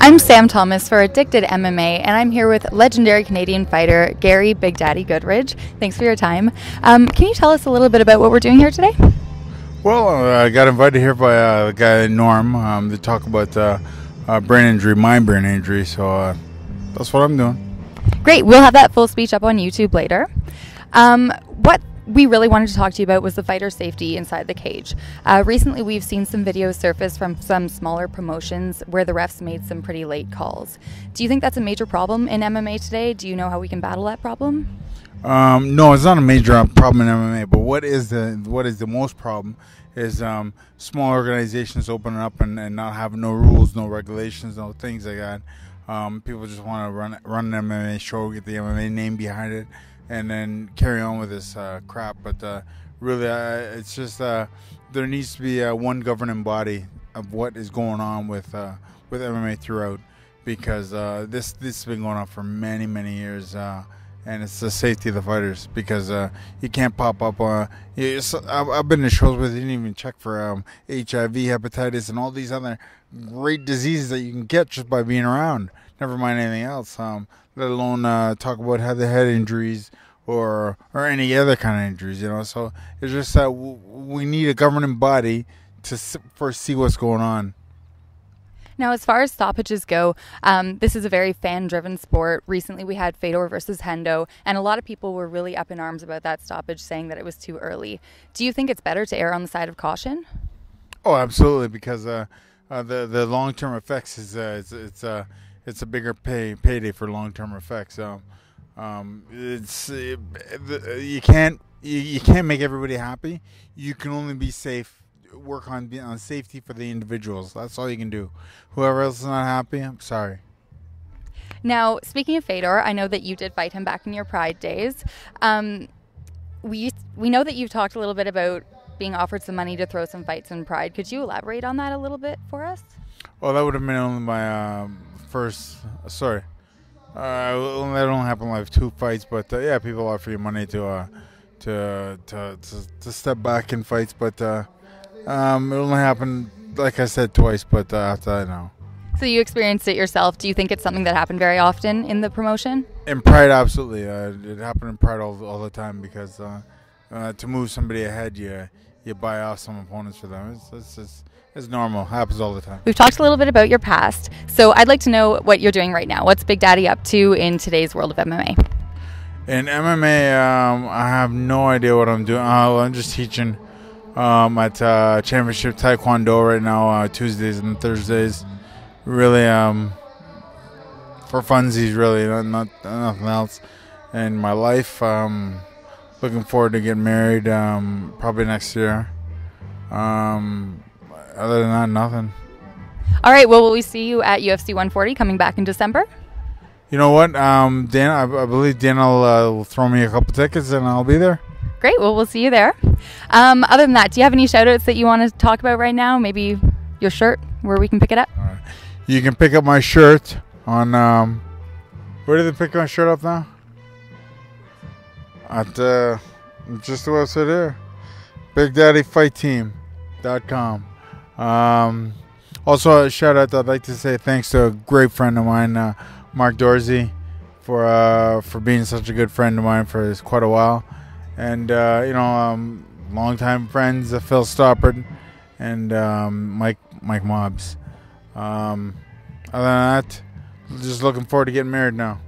I'm Sam Thomas for Addicted MMA, and I'm here with legendary Canadian fighter Gary Big Daddy Goodridge. Thanks for your time. Can you tell us a little bit about what we're doing here today? Well, I got invited here by a guy, Norm, to talk about brain injury, my brain injury, so that's what I'm doing. Great. We'll have that full speech up on YouTube later. What we really wanted to talk to you about was the fighter safety inside the cage. Recently, we've seen some videos surface from some smaller promotions where the refs made some pretty late calls. Do you think that's a major problem in MMA today? Do you know how we can battle that problem? No, it's not a major problem in MMA, but what is the most problem is small organizations opening up and not having no rules, no regulations, no things like that. People just want to run an MMA show, get the MMA name behind it, and then carry on with this crap. But really, it's just there needs to be one governing body of what is going on with MMA throughout, because this has been going on for many years, and it's the safety of the fighters, because you can't pop up. I've been to shows where they didn't even check for HIV, hepatitis, and all these other great diseases that you can get just by being around. Never mind anything else. Let alone talk about the head injuries or any other kind of injuries, So it's just that we need a governing body to first see what's going on. Now, as far as stoppages go, this is a very fan-driven sport. Recently, we had Fedor versus Hendo, and a lot of people were really up in arms about that stoppage, saying that it was too early. Do you think it's better to err on the side of caution? Oh, absolutely, because the long-term effects it's a bigger payday for long-term effects. You can't make everybody happy. You can only be safe. Work on safety for the individuals. That's all you can do. Whoever else is not happy, I'm sorry. Now, speaking of Fedor, I know that you did fight him back in your Pride days. We know that you've talked a little bit about being offered some money to throw some fights in Pride. Could you elaborate on that a little bit for us? Well, that would have been only my first. Sorry, that only happened like 2 fights. But yeah, people offer you money to step back in fights, but. It only happened, like I said, twice, but after that, no. So you experienced it yourself. Do you think it's something that happened very often in the promotion? In Pride, absolutely. It happened in Pride all the time, because to move somebody ahead, you buy off some opponents for them. It's normal. It happens all the time. We've talked a little bit about your past, so I'd like to know what you're doing right now. What's Big Daddy up to in today's world of MMA? In MMA, I have no idea what I'm doing. I'm just teaching. At Championship Taekwondo right now, Tuesdays and Thursdays. Really, for funsies, really, not nothing else. In my life, looking forward to getting married, probably next year. Other than that, nothing. All right, well, will we see you at UFC 140 coming back in December? You know what, Dan, I believe Dan will throw me a couple tickets and I'll be there. Great. Well, we'll see you there. Other than that, do you have any shout-outs that you want to talk about right now? Maybe your shirt, where we can pick it up? All right. You can pick up my shirt on... where do they pick my shirt up now? At just the website there. BigDaddyFightTeam.com. Also, a shout-out, I'd like to say thanks to a great friend of mine, Mark Dorsey, for being such a good friend of mine for quite a while. And, longtime friends, Phil Stoppard and Mike Mobbs. Other than that, just looking forward to getting married now.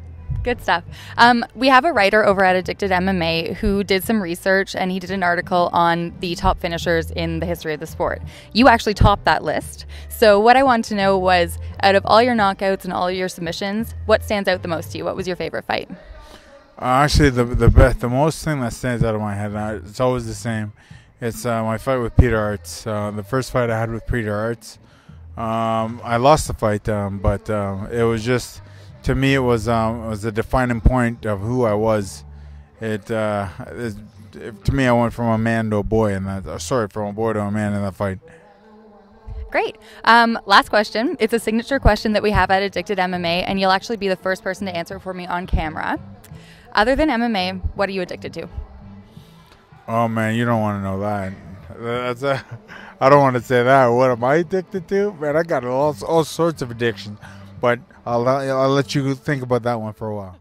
Good stuff. We have a writer over at Addicted MMA who did some research, and he did an article on the top finishers in the history of the sport. You actually topped that list. So what I wanted to know was, out of all your knockouts and all your submissions, what stands out the most to you? What was your favorite fight? Actually, the most thing that stands out of my head, it's always the same. It's my fight with Peter Arts. The first fight I had with Peter Arts, I lost the fight, but it was just, to me, it was a defining point of who I was. To me, I went from a man to a boy, from a boy to a man in that fight. Great. Last question. It's a signature question that we have at Addicted MMA, and you'll actually be the first person to answer for me on camera. Other than MMA, what are you addicted to? Oh, man, you don't want to know that. I don't want to say that. What am I addicted to? Man, I got all sorts of addictions. But I'll let you think about that one for a while.